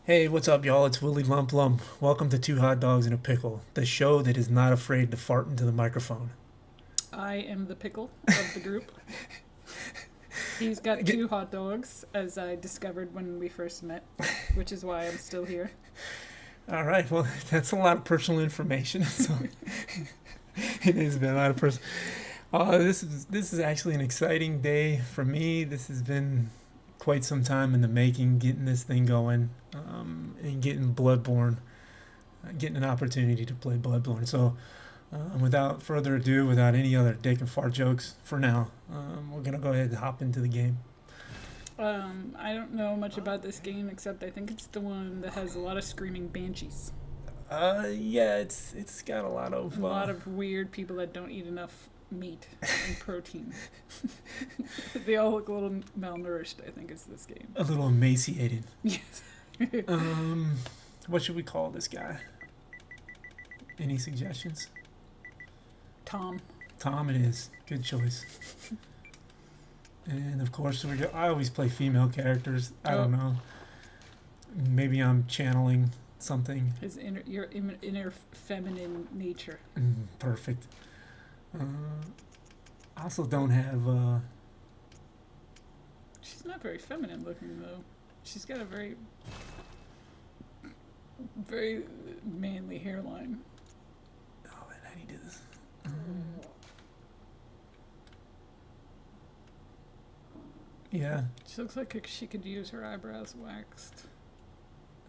Hey, what's up, y'all? It's Willie Lump Lump. Welcome to Two Hot Dogs and a Pickle, the show that is not afraid to fart into the microphone. I am the pickle of the group. He's got Get, two hot dogs, as I discovered when we first met, which is why I'm still here. all right, well, that's a lot of personal information. So it has been a lot of personal. This is actually an exciting day for me. This has been quite some time in the making, getting this thing going, and getting Bloodborne, getting an opportunity to play Bloodborne. So, without further ado, without any other dick and fart jokes, for now, we're gonna go ahead and hop into the game. I don't know much about this game except I think it's the one that has a lot of screaming banshees. Yeah, it's got a lot of A lot of weird people that don't eat enough meat and protein. They all look a little malnourished, I think, is this game. a little emaciated. Yes. What should we call this guy? Any suggestions? Tom. Tom, it is. Good choice. And of course, I always play female characters. I don't know. Maybe I'm channeling something. Your inner feminine nature. Perfect. I also don't have. She's not very feminine looking though. She's got a very, very manly hairline. Oh, and how do you do this? Yeah. She looks like she could use her eyebrows waxed.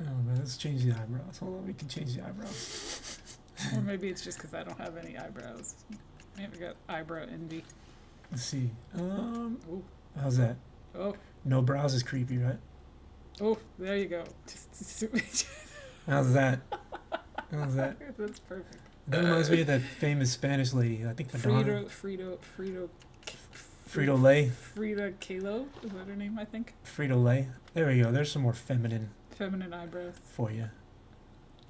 Oh man, let's change the eyebrows. Hold on, we can change the eyebrows. Or maybe it's just because I don't have any eyebrows. Maybe I got eyebrow envy. Let's see. Ooh. How's that? Oh, No brows is creepy, right? oh, there you go. Just How's that? How's that? That's perfect. That reminds me of that famous Spanish lady. I think Madonna. Frito Lay. Frida Kahlo, is that her name, I think? Frito Lay. There we go. There's some more feminine Feminine eyebrows. for you.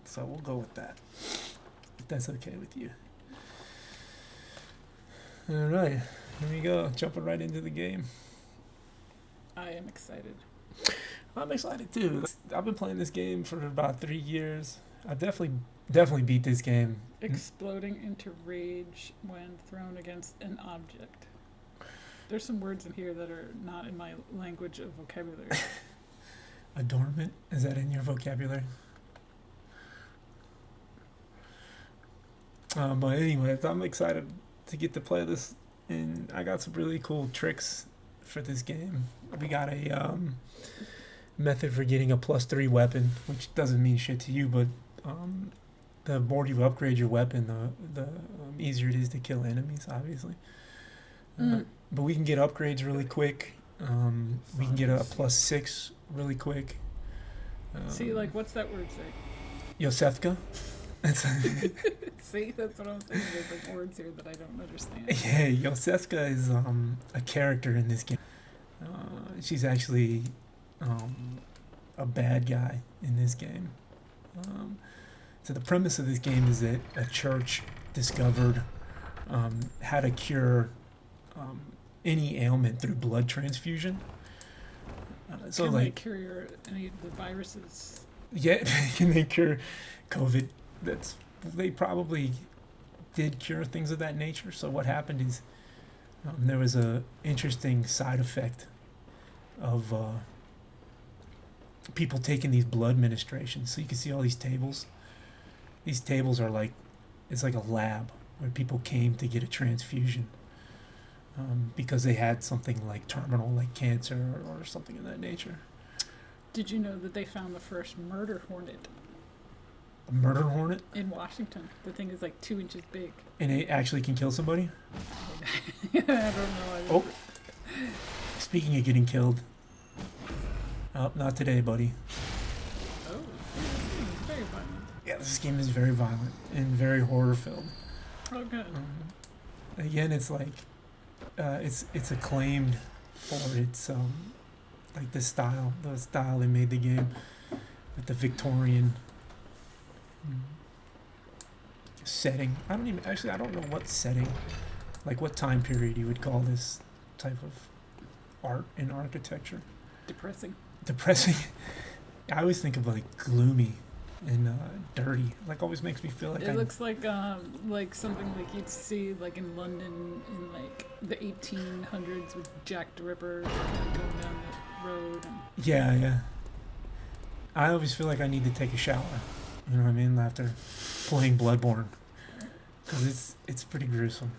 So we'll go with that. If that's okay with you. All right. Here we go. Jumping right into the game. I am excited. I'm excited too. I've been playing this game for about 3 years. I definitely beat this game. Exploding into rage when thrown against an object. There's some words in here that are not in my language of vocabulary. Adornment? Is that in your vocabulary? But anyway, I'm excited to get to play this, and I got some really cool tricks for this game. We got a method for getting a +3 weapon, which doesn't mean shit to you, but the more you upgrade your weapon, the easier it is to kill enemies, obviously. But we can get upgrades really quick. We can get a +6 really quick. See, like, what's that word say? Yosefka. See, that's what I'm saying. There's like words here that I don't understand. Yeah, Yosefka is a character in this game. She's actually a bad guy in this game. So the premise of this game is that a church discovered how to cure any ailment through blood transfusion. So Can like, they cure any of the viruses? yeah, can they cure COVID? They probably did cure things of that nature. So what happened is there was a interesting side effect of people taking these blood ministrations. So you can see all these tables. These tables are like, it's like a lab where people came to get a transfusion because they had something like terminal, like cancer or something of that nature. Did you know that they found the first murder hornet A murder hornet, in Washington? The thing is like 2 inches big. and it actually can kill somebody. I don't know. Oh, speaking of getting killed, not today, buddy. Oh, it's very violent. Yeah, this game is very violent and very horror filled. Oh, good. Again, it's like it's acclaimed for its like the style they made the game with the Victorian setting. I don't know what setting, like what time period you would call this type of art and architecture. Depressing. Depressing. I always think of like gloomy and dirty. Like always makes me feel like It looks like something like you'd see like in London in like the 1800s with Jack the Ripper kind of going down the road. And yeah, yeah. I always feel like I need to take a shower. You know what I mean? After playing Bloodborne, because it's pretty gruesome,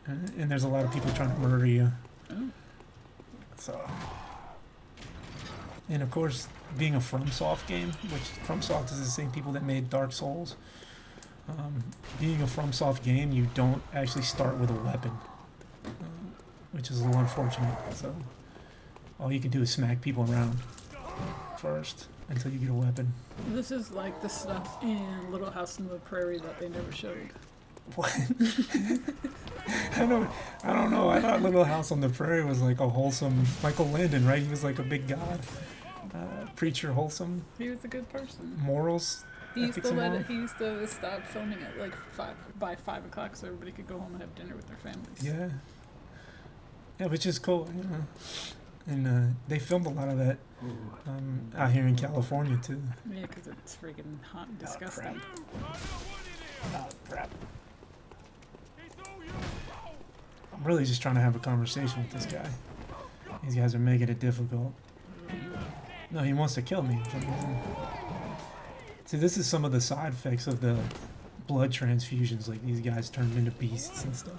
and there's a lot of people trying to murder you. oh, So, and of course, being a FromSoft game, which FromSoft is the same people that made Dark Souls. Being a FromSoft game, you don't actually start with a weapon, which is a little unfortunate. So, all you can do is smack people around first until you get a weapon. this is like the stuff in Little House on the Prairie that they never showed. What? I don't know. I thought Little House on the Prairie was like a wholesome Michael Landon, right? He was like a big god, preacher, wholesome He was a good person. morals. He used ethics to and let all. it, he used to stop filming at like 5 o'clock so everybody could go home and have dinner with their families. Yeah. Yeah, which is cool, you know. And they filmed a lot of that out here in California too. Yeah, because it's freaking hot and Oh, disgusting. Oh, crap. I'm really just trying to have a conversation with this guy. These guys are making it difficult. No, he wants to kill me. For some reason. See, this is some of the side effects of the blood transfusions. Like, these guys turned into beasts and stuff.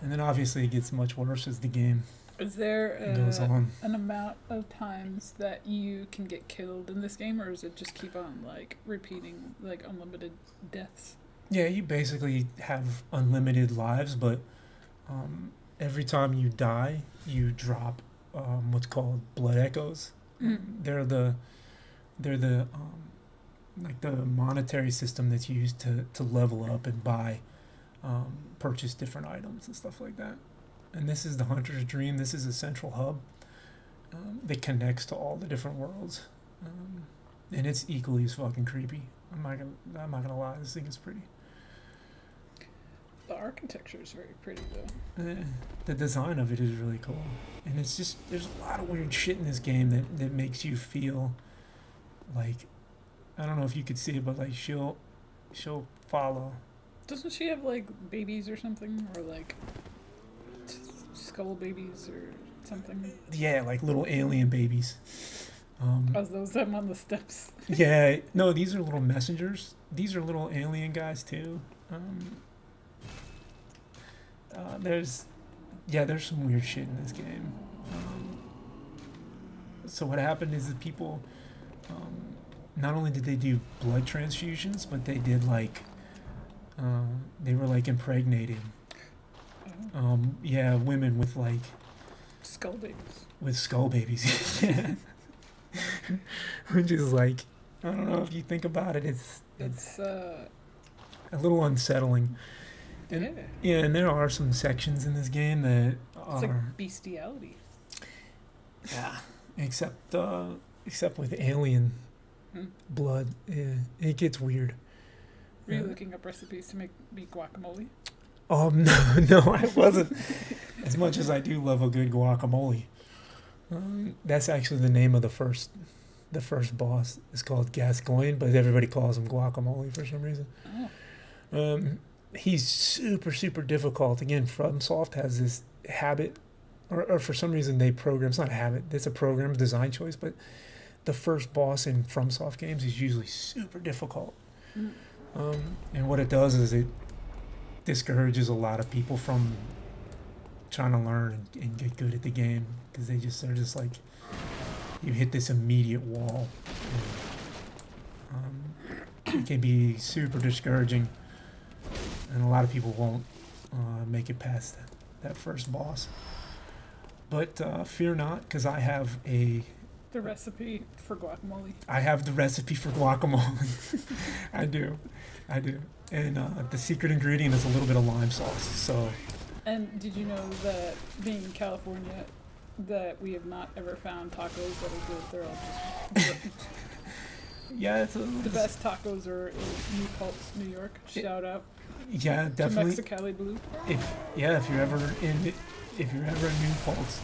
And then obviously it gets much worse as the game Is there goes on. an amount of times that you can get killed in this game, or does it just keep on like repeating like unlimited deaths? Yeah, you basically have unlimited lives, but every time you die, you drop what's called blood echoes. They're the like the monetary system that's used to level up and buy, purchase different items and stuff like that. And this is the hunter's dream. This is a central hub that connects to all the different worlds, and it's equally as fucking creepy. I'm not gonna lie. This thing is pretty. The architecture is very pretty though. The design of it is really cool, and it's just there's a lot of weird shit in this game that makes you feel like, I don't know if you could see it, but like she'll follow. Doesn't she have like babies or something, or like skull babies or something? Yeah, like little alien babies. As those them on the steps. Yeah, no, these are little messengers. These are little alien guys too. There's some weird shit in this game. So what happened is that people, not only did they do blood transfusions, but they did like, they were like impregnating, women with like Skull babies. with skull babies. Yeah. Which is like, I don't know if you think about it, it's a little unsettling. And, yeah, and there are some sections in this game that It's are like bestiality. yeah, except with alien Hmm. blood, it gets weird. Were you looking up recipes to make guacamole? No, I wasn't. As much as I do love a good guacamole, that's actually the name of the first boss. It's called Gascoigne, but everybody calls him guacamole for some reason. Oh. He's super, super difficult. Again, FromSoft has this habit, or for some reason they program, it's not a habit, it's a program design choice, but the first boss in FromSoft games is usually super difficult. And what it does is it discourages a lot of people from trying to learn and get good at the game, because they're just like, you hit this immediate wall. And, it can be super discouraging, and a lot of people won't make it past that first boss. But fear not, because I have the recipe for guacamole. I have the recipe for guacamole. I do. And the secret ingredient is a little bit of lime sauce. So. And did you know that being in California, that we have not ever found tacos that are good? They're all just Yeah, the best tacos are in New Paltz, New York. Shout out. Yeah, definitely. To Mexicali Blue. If you're ever in New Paltz,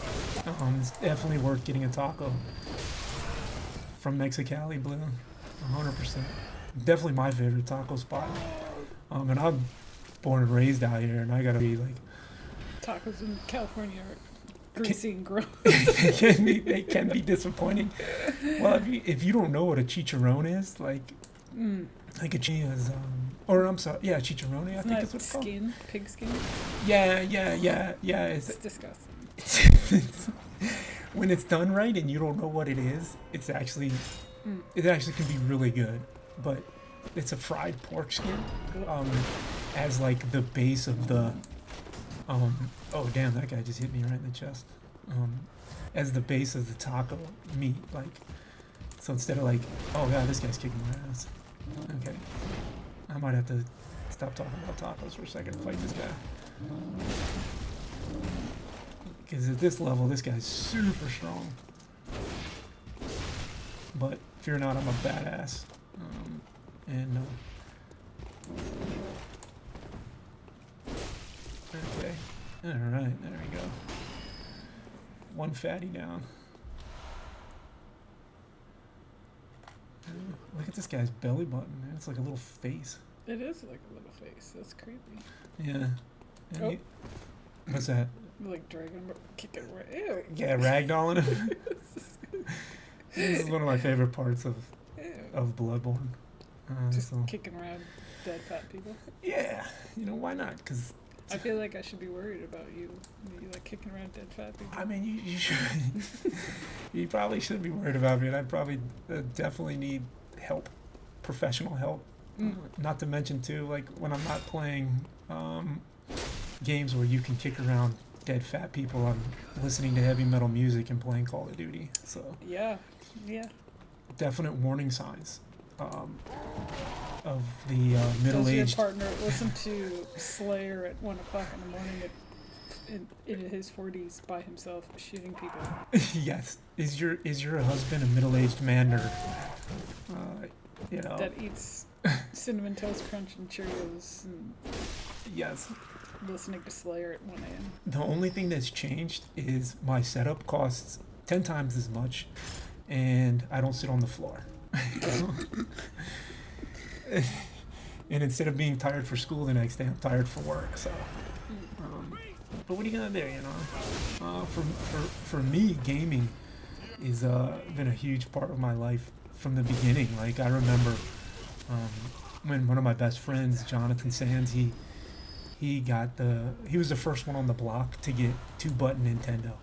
it's definitely worth getting a taco. from Mexicali Blue, 100%. Definitely my favorite taco spot. And I'm born and raised out here, and I gotta be like, Tacos in California are greasy and gross. they can be disappointing. Well, if you don't know what a chicharron is, like a is or I'm sorry, yeah, chicharrone, I think is what it's called. Skin, pig skin. Yeah. It's disgusting. When it's done right and you don't know what it is, it actually can be really good. But it's a fried pork skin, as like the base of the oh damn, that guy just hit me right in the chest. As the base of the taco meat, like, so instead of like, oh god, this guy's kicking my ass. Okay, I might have to stop talking about tacos for a second and fight this guy. Because at this level, this guy's super strong. But fear not, I'm a badass. Okay. Alright, there we go. One fatty down. Look at this guy's belly button, man. It's like a little face. It is like a little face. That's creepy. Yeah. What's that? Like dragging, kicking. Ew. Yeah, ragdolling him. This is one of my favorite parts of Bloodborne. Just kicking around dead fat people. Yeah, why not? Because I feel like I should be worried about you. You like kicking around dead fat people. I mean, you should. You probably should be worried about me, and I probably definitely need help, professional help. Not to mention too, like when I'm not playing games where you can kick around dead fat people, I'm listening to heavy metal music and playing Call of Duty. So yeah. Definite warning signs of the middle-aged. Does your partner listen to Slayer at 1 o'clock in the morning in his 40s by himself shooting people? Yes. Is your husband a middle-aged man nerd? That eats Cinnamon Toast Crunch and Cheerios and yes. Listening to Slayer at 1 a.m. The only thing that's changed is my setup costs 10 times as much, and I don't sit on the floor. And instead of being tired for school the next day, I'm tired for work. So, but what are you gonna do? For me, gaming is been a huge part of my life from the beginning. Like I remember when one of my best friends, Jonathan Sands, he was the first one on the block to get 2-button Nintendo.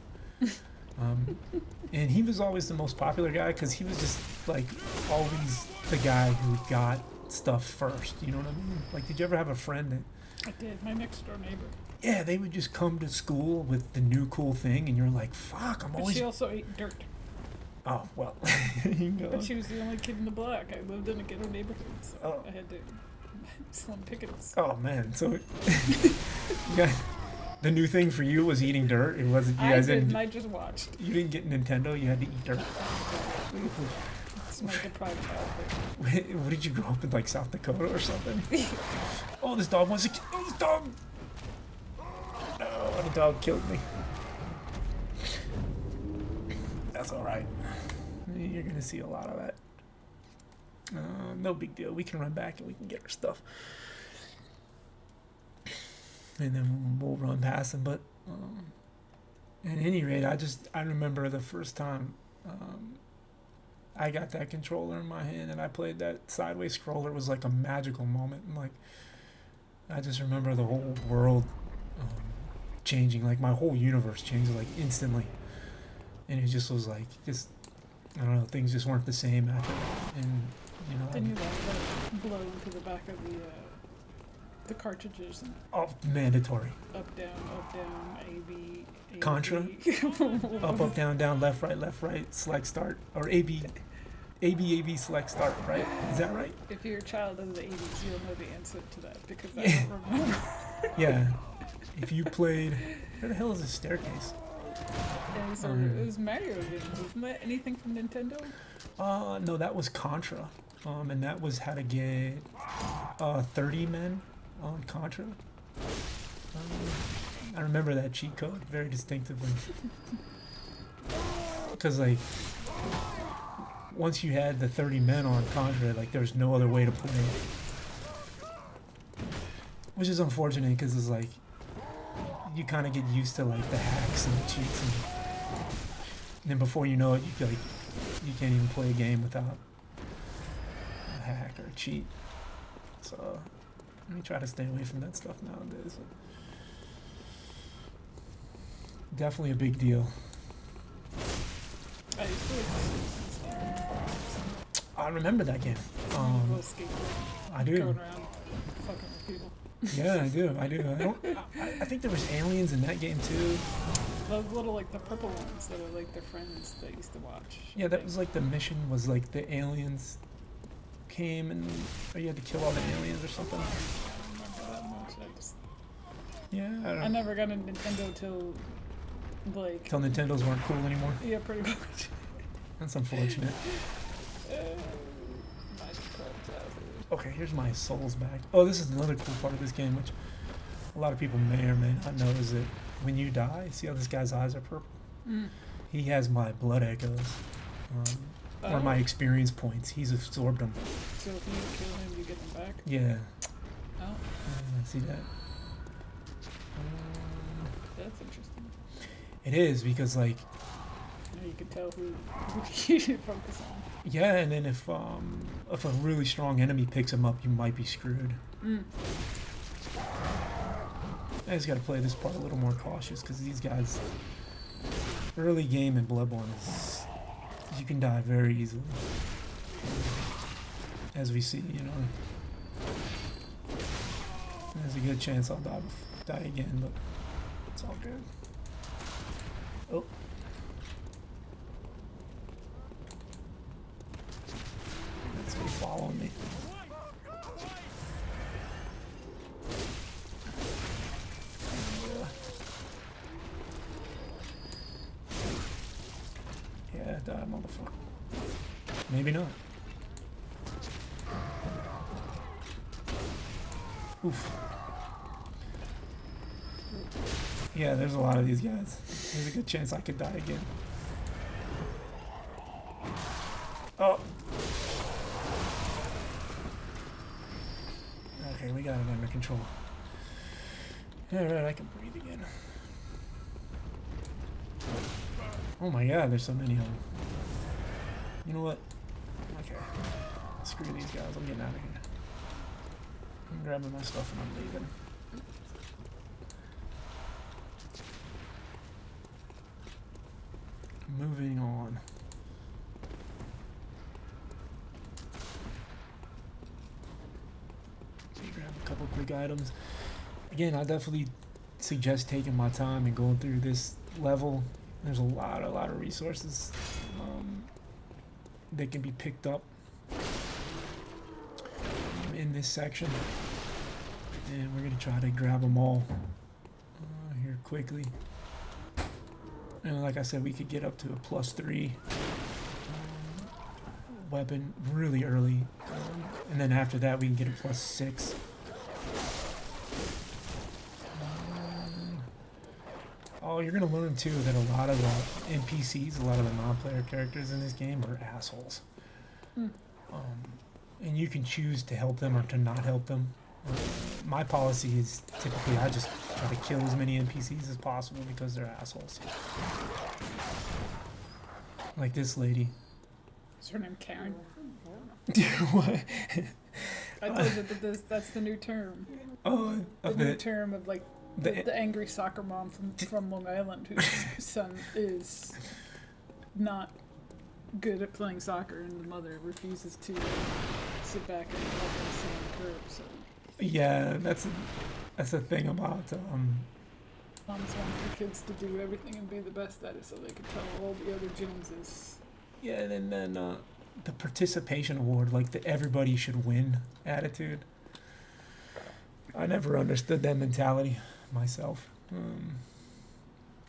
And he was always the most popular guy because he was just like always the guy who got stuff first. You know what I mean? Like, did you ever have a friend that? I did. My next door neighbor. Yeah, they would just come to school with the new cool thing, and you're like, "Fuck, I'm always." But she also ate dirt. Oh well. But she was the only kid in the block. I lived in a ghetto neighborhood, so I had to slim pickings. Oh man, so yeah. The new thing for you was eating dirt. It wasn't. You guys didn't. I just watched. You didn't get Nintendo. You had to eat dirt. It's my deprived childhood. What did you grow up in, like South Dakota or something? Oh, this dog wants to kill. Oh, this dog. No, the dog killed me. That's all right. You're gonna see a lot of that. No big deal. We can run back and we can get our stuff. And then we'll run past them. But at any rate, I remember the first time I got that controller in my hand and I played that sideways scroller. It was like a magical moment. And like, I just remember the whole world changing. Like my whole universe changed like instantly. And it just was like, I don't know, things just weren't the same after that. And Then you let it blow into the back of the cartridges. And mandatory. Up, down, A, B. Contra? Up, down, left, right, select, start. Or A, B, select, start, right? Is that right? If you're a child of the 80s, you'll know the answer to that because I don't remember. Yeah. If you played... Where the hell is this staircase? It was Mario games, wasn't that anything from Nintendo? No, that was Contra. And that was how to get 30 men on Contra. I remember that cheat code very distinctively. Because, like, once you had the 30 men on Contra, like there was no other way to play it. Which is unfortunate because it's like you kind of get used to like the hacks and the cheats, and then before you know it, you feel like you can't even play a game without a hack or a cheat. So let me try to stay away from that stuff nowadays. Definitely a big deal. I used to like Simpsons game. I remember that game. Little skateboard. I do. Going around fucking with people. Yeah, I do. I don't. I think there was aliens in that game too. Those little like the purple ones that are like their friends that used to watch. Yeah, that was like the mission was like the aliens came and or you had to kill all the aliens or something. I don't remember that much. Yeah, I don't I never got a Nintendo till like. Till Nintendos weren't cool anymore. Yeah, pretty much. That's unfortunate. Magic cards out. Okay, here's my souls back. Oh, this is another cool part of this game, which a lot of people may or may not know, is that when you die, see how this guy's eyes are purple? Mm. He has my blood echoes, or my experience points. He's absorbed them. So if you kill him, you get them back? Yeah. Oh, See that? that's interesting. It is because like Now you can tell who you should focus on. yeah, and then if a really strong enemy picks him up, you might be screwed. Mm. I just got to play this part a little more cautious because these guys, early game in Bloodborne is you can die very easily, as we see. You know, there's a good chance I'll die again, but it's all good. Oh. That's me following me. Yeah, die, motherfucker. Maybe not. Oof. Yeah, there's a lot of these guys. There's a good chance I could die again. Oh. Okay, we got it under control. Alright, I can breathe again. Oh my god, there's so many of them. You know what? Okay. Screw these guys, I'm getting out of here. I'm grabbing my stuff and I'm leaving. Moving on. So you grab a couple quick items. Again, I definitely suggest taking my time and going through this level. There's a lot of resources that can be picked up in this section, and we're gonna try to grab them all here quickly. And like I said, we could get up to a +3 weapon really early, and then after that we can get a +6. Oh, you're gonna learn too that a lot of the NPCs, a lot of the non-player characters in this game are assholes. Mm. And you can choose to help them or to not help them. My policy is typically I just try to kill as many NPCs as possible because they're assholes. Like this lady. Is her name Karen? What? I told you that that's the new term. Oh, The new term of like the angry soccer mom from Long Island whose son is not good at playing soccer and the mother refuses to sit back and let him sit on the curb. So yeah, that's a thing about moms want their kids to do everything and be the best at it so they can tell all the other Joneses. yeah, and then the participation award, like the everybody should win attitude. I never understood that mentality myself.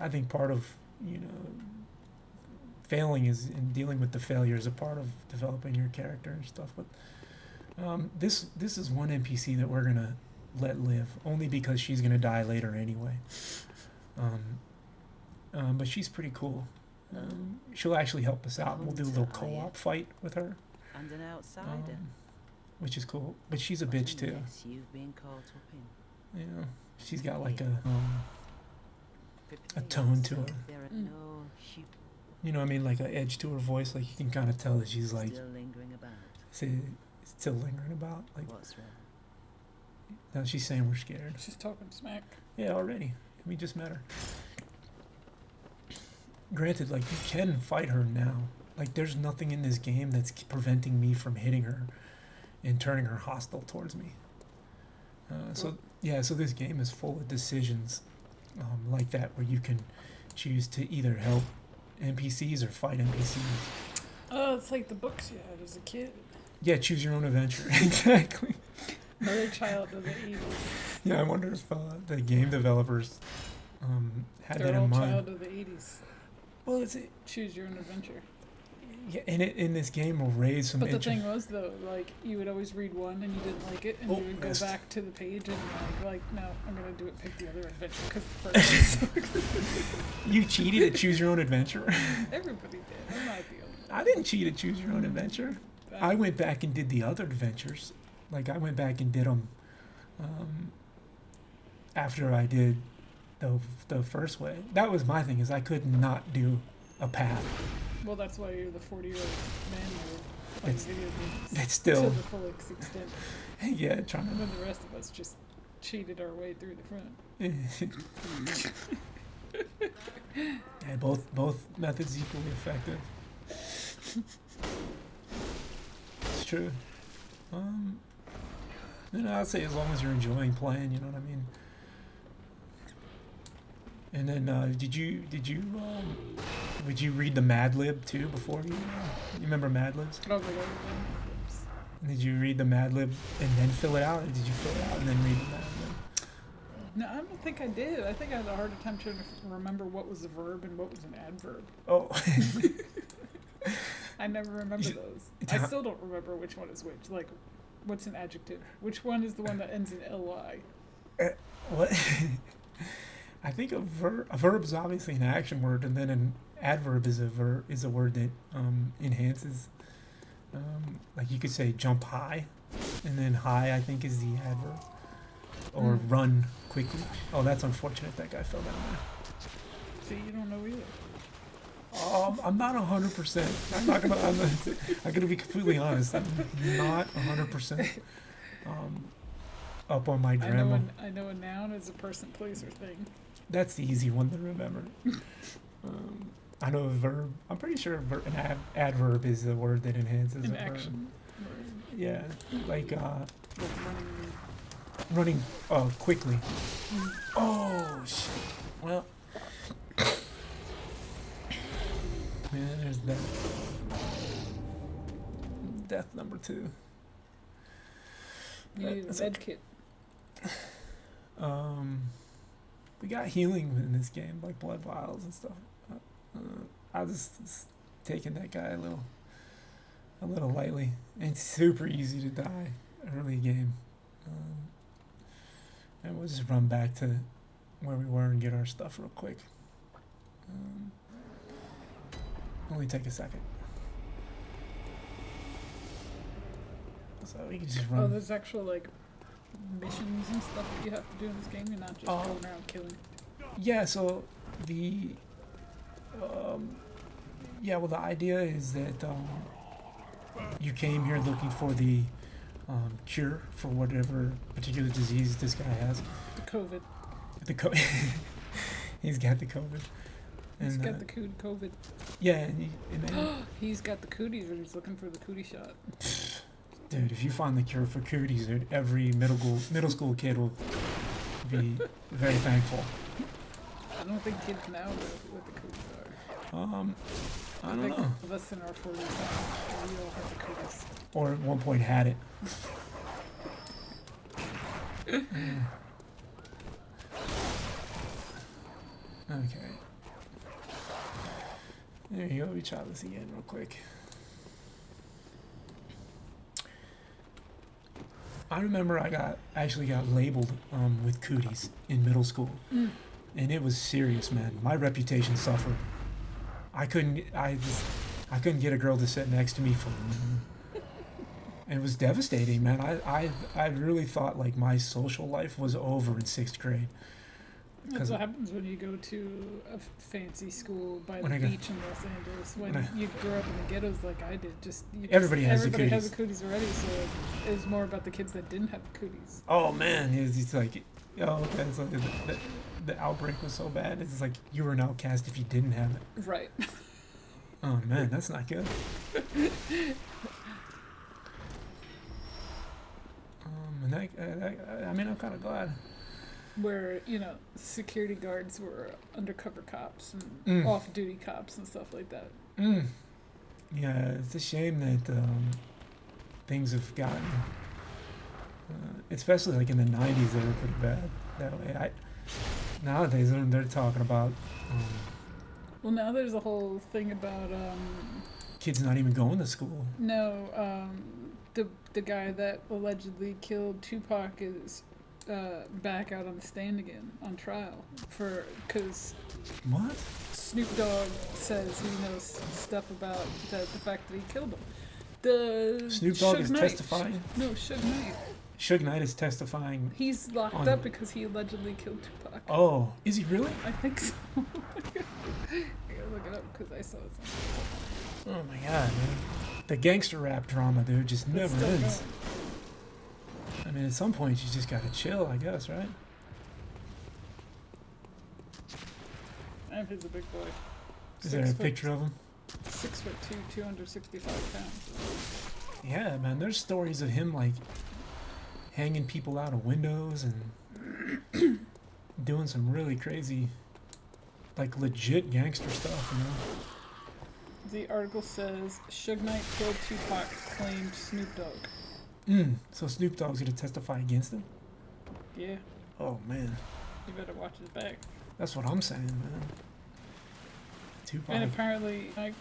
I think part of, failing is in dealing with the failure is a part of developing your character and stuff. But this is one NPC that we're gonna let live only because she's gonna die later anyway. But she's pretty cool. She'll actually help us out. We'll do a little co-op fight with her, And an outsider. which is cool. But she's a bitch too. Yes, you've been caught up in. You know, she's got like a tone to her. There are no sheep You know what I mean? Like an edge to her voice. Like you can kind of tell that she's like still lingering about. still lingering about. Like What's wrong? no, she's saying we're scared. She's talking smack. Yeah, already. We just met her. Granted, like you can fight her now. Like there's nothing in this game that's preventing me from hitting her and turning her hostile towards me. So this game is full of decisions like that where you can choose to either help NPCs or fight NPCs. Oh, it's like the books you had as a kid. Yeah, choose your own adventure. Exactly. Another child of the 80s. Yeah, I wonder if the game developers had They're that all in mind. child of the 80s. Well, it's Choose your own adventure. yeah, in this game will raise some. But the thing was though, like you would always read one and you didn't like it, and you would go back to the page and like no, I'm gonna do it. Pick the other adventure because the first one sucked. You cheated at choose your own adventure. Everybody did. I'm not the only one. I didn't cheat at choose your own adventure. I went back and did the other adventures. Like I went back and did them after I did the first way. That was my thing, is I could not do a path. Well, that's why you're the 40-year-old man who plays video games. That's still to the full extent. yeah, trying And then the rest of us just cheated our way through the front. to. Yeah, both methods equally effective. It's true. I'd say as long as you're enjoying playing, you know what I mean. And then, did you read the Mad Lib too before you remember Mad Libs? Oh my God. Did you read the Mad Lib and then fill it out, or did you fill it out and then read the Mad Lib? No, I don't think I did. I think I had a harder time trying to remember what was a verb and what was an adverb. Oh. I never remember those. I still don't remember which one is which. Like, what's an adjective? Which one is the one that ends in ly? What? I think a verb is obviously an action word, and then an adverb is a word that enhances. Like you could say jump high, and then high I think is the adverb, or run quickly. Oh, that's unfortunate. That guy fell down there. See, you don't know either. I'm not 100%. I'm gonna be completely honest. I'm not 100% up on my grammar. I know a noun is a person, place, or thing. That's the easy one to remember. I know a verb. I'm pretty sure an adverb is a word that enhances An a verb. action. Yeah, like Like running quickly. Oh shit. Well, yeah, there's that. Death number 2. You need a med kit. We got healing in this game, like blood vials and stuff. I was just taking that guy a little lightly. It's super easy to die early game, and we'll just run back to where we were and get our stuff real quick. Only take a second. So we can just run. Oh, there's actual like missions and stuff that you have to do in this game. You're not just going around killing. Yeah, so the the idea is that you came here looking for the cure for whatever particular disease this guy has. The COVID. He's got the COVID. He's got the COVID. Yeah, and then, he's got the cooties and he's looking for the cootie shot. Dude, if you find the cure for cooties, dude, every middle school kid will be very thankful. I don't think kids now know what the cooties are. I don't know. Less than our 40s now, we all have the cooties. Or at one point had it. Okay. There you go. We try this again real quick. I remember I actually got labeled with cooties in middle school, and it was serious, man. My reputation suffered. I couldn't get a girl to sit next to me for. It was devastating, man. I really thought like my social life was over in 6th grade. That's what happens when you go to a fancy school by the When I beach in Los Angeles. When you grow up in the ghettos like I did, Everybody has the everybody has cooties. the cooties already. So it was more about the kids that didn't have the cooties. Oh man, he's like, oh, okay. So the outbreak was so bad. It's like you were an outcast if you didn't have it. Right. Oh man, that's not good. And I mean, I'm kind of glad. Where security guards were undercover cops and off-duty cops and stuff like that. Yeah, it's a shame that things have gotten, especially like in the 90s, they were pretty bad that way. Nowadays, they're talking about Well, now there's a whole thing about kids not even going to school. the guy that allegedly killed Tupac is back out on the stand again on trial because What? Snoop Dogg says he knows stuff about the fact that he killed him. The Snoop Dogg Suge is Knight. testifying? No, Suge Knight. Suge Knight is testifying. He's locked up because he allegedly killed Tupac. Oh, is he really? I think so. I gotta look it up because I saw it somewhere. Oh my god, man. The gangster rap drama, dude, just It's never still ends. going. I mean, at some point, you just gotta chill, I guess, right? And he's a big boy. Is there a picture of him? 6'2", 265 pounds. Yeah, man, there's stories of him, like, hanging people out of windows and doing some really crazy, like, legit gangster stuff, you know? The article says, Suge Knight killed Tupac, claimed Snoop Dogg. So Snoop Dogg's gonna testify against him? Yeah, Oh, man. you better watch his back. That's what I'm saying, man. Tupac. And apparently, I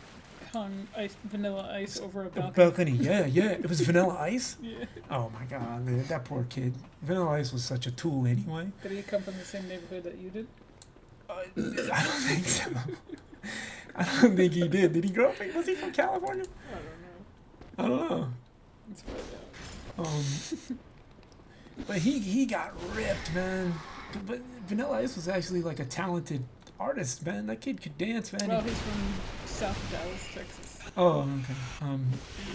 hung Vanilla Ice over a A balcony. balcony, yeah. It was Vanilla Ice? Yeah. Oh my god, man, that poor kid. Vanilla Ice was such a tool anyway. Did he come from the same neighborhood that you did? I don't think so. I don't think he did. Did he grow up? Was he from California? I don't know. I don't know. Let's find out. But he got ripped, man. But Vanilla Ice was actually like a talented artist, man. That kid could dance, man. Well, he's from South Dallas, Texas. Oh, okay.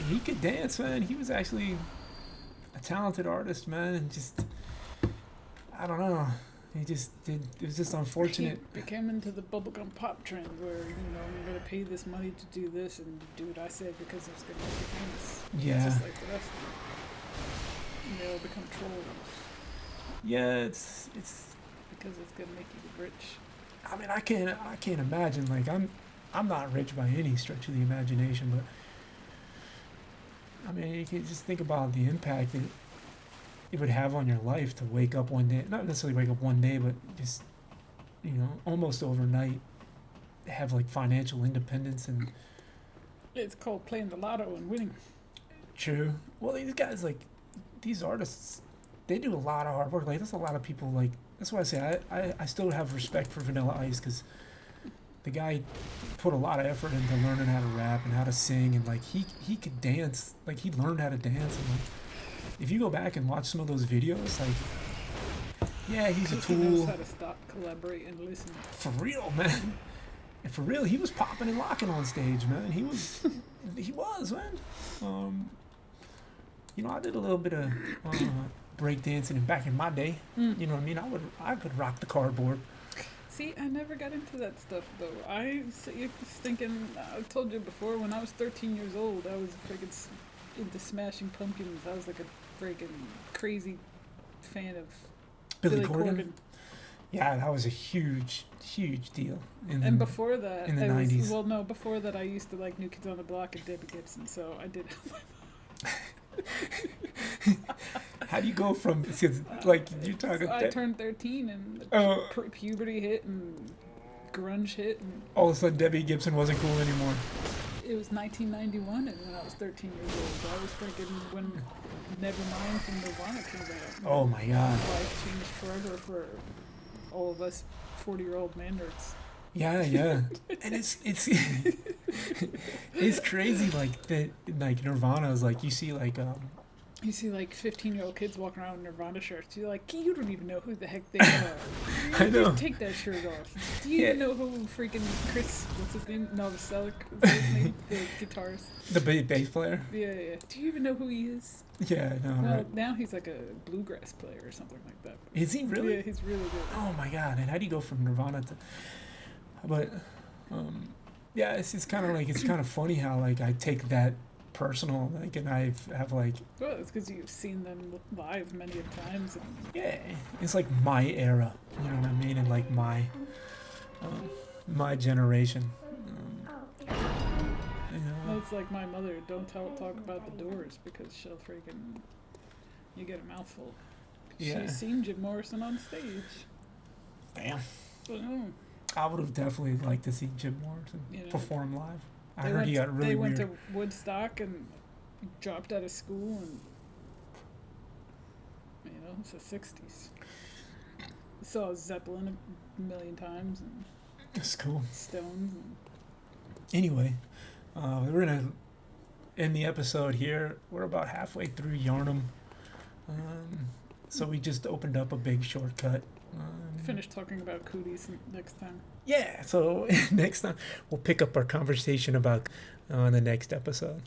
He could dance, man. He was actually a talented artist, man. And just, I don't know. He just did. It was just unfortunate. He became into the bubblegum pop trend where, I'm going to pay this money to do this and do what I say because it's going to make you famous. Yeah. Just like the rest of them. And they all become trolls Yeah, it's. because it's going to make you rich. I mean, I can't imagine. Like, I'm not rich by any stretch of the imagination, but I mean, you can just think about the impact it would have on your life to wake up one day, not necessarily wake up one day, but just, almost overnight have like financial independence and. It's called playing the lotto and winning. True. Well, these guys, like, these artists, they do a lot of hard work. Like, there's a lot of people, like, that's why I say I still have respect for Vanilla Ice, because the guy put a lot of effort into learning how to rap and how to sing, and, like, he could dance. Like, he learned how to dance, and, like, if you go back and watch some of those videos, like, yeah, he's a He knows tool. how to stop, collaborate, and listen. For real, man. And for real, he was popping and locking on stage, man. He was, man. I did a little bit of break dancing back in my day. You know what I mean? I could rock the cardboard. See, I never got into that stuff though. I was thinking. I told you before. When I was 13 years old, I was freaking into Smashing Pumpkins. I was like a freaking crazy fan of Billy Corgan. Yeah, that was a huge deal. And before that, in the 90s. Before that, I used to like New Kids on the Block and Debbie Gibson. So I did. How do you go from like you're talking? I turned 13 and puberty hit and grunge hit, and all of a sudden Debbie Gibson wasn't cool anymore. it was 1991, and when I was 13 years old, I was thinking when Nevermind from Nirvana came out. Oh my God! Life changed forever for all of us 40-year-old man nerds. Yeah, yeah, and it's it's crazy. Like that, like Nirvana is like you see like You see like 15-year-old kids walking around in Nirvana shirts. You're like, you don't even know who the heck they are. I know. Just take that shirt off. Do you even know who freaking Chris? What's his name? Novoselic. Is that his name? The guitarist. The bass player. Yeah, yeah. Do you even know who he is? Yeah, no, Well, right. now he's like a bluegrass player or something like that. Is he really? Yeah, he's really good. Oh my god! And how do you go from Nirvana to? But, yeah, it's kind of like it's kind of funny how like I take that personal, like, and I have like, Well, it's because you've seen them live many of times. And yeah, it's like my era. You know what I mean? And like my generation. You know. it's like my mother. Don't talk about the Doors because she'll freaking. You get a mouthful. Yeah. She's seen Jim Morrison on stage. Damn. But no. I would have definitely liked to see Jim Morrison perform live. I heard he got really They weird. went to Woodstock and dropped out of school, and it's the '60s. Saw Zeppelin a million times and That's cool. Stones. And Anyway, we're gonna end the episode here. We're about halfway through Yarnum, so we just opened up a big shortcut. finish talking about cooties next time. Yeah, so next time we'll pick up our conversation about on the next episode.